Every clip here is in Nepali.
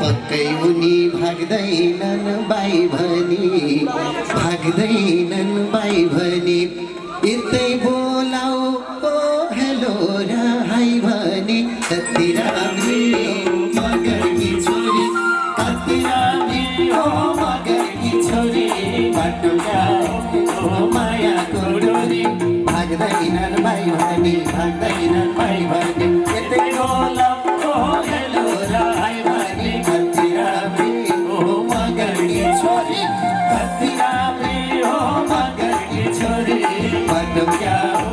पक्कै उनी भाग्दैनन् बाई भनी यतै बोलाऊ ओ हेलो र हाई भनी कति राम्री मगरकी छोरी कति राम्री हो मगरकी छोरी बाटोका हो मायाको डोरी भाग्दैनन् बाई भनी यतै बोलाऊ ओ हेलो र हाई भनी कति राम्री हो मगरकी छोरी कति राम्री हो मगरकी छोरी बाटोका हो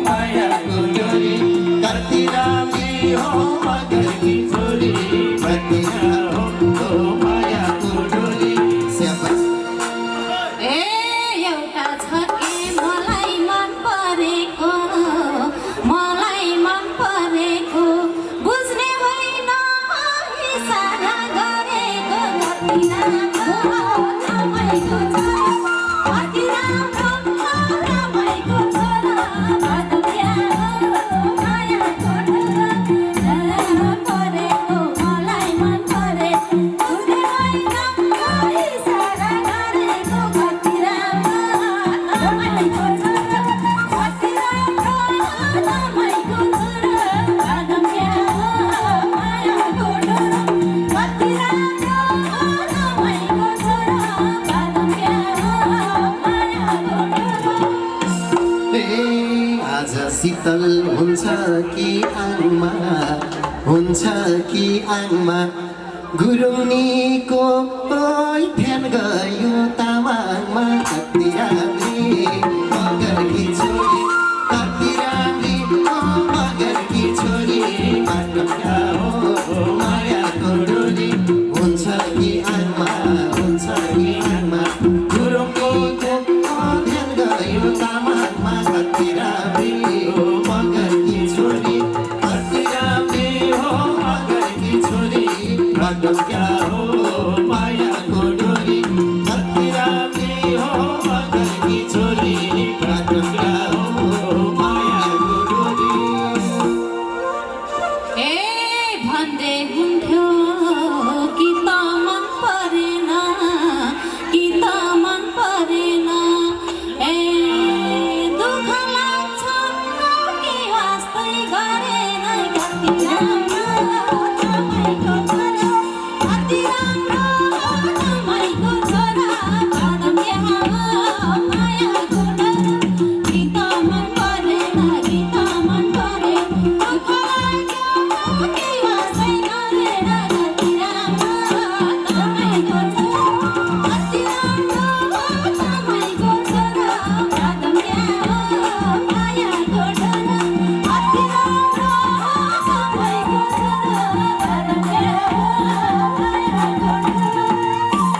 मायाको डोरी कति राम्री हो मगरकी छोरी बाटोका हो मायाको डोरी ए एउटा छ के मलाई मन परेको बुझ्ने होइन इसारा गरेको कति राम्रो रमाइको छोरा बाटोका हो मायाको डोरा परेको मलाई मन परेको बुझ्ने होइन इसारा गरेको कति राम्रो रमाइको छोरा कति राम्रो रमाइको छोरा बाटोका हो मायाको डोरा कति राम्रो रमाइको छोरा बाटोका हो मायाको डोरा आज शीतल हुन्छ कि आङमा गुरुङनीको ध्यान गयो तामाङमा कति राम्री मगरकी छोरी कति राम्री मगरकी छोरी बाटोका हो मायाको डोरी हुन्छ कि आङमा गुरुङको ध्यान गयो तामाङमा कति राम्री हो मगरकी छोरी कति राम्री हो मगरकी छोरी बाटोका हो मायाको डोरी कति राम्री हो मगरकी छोरी बाटोका हो मायाको डोरी ए भन्दै हुन्थ्यो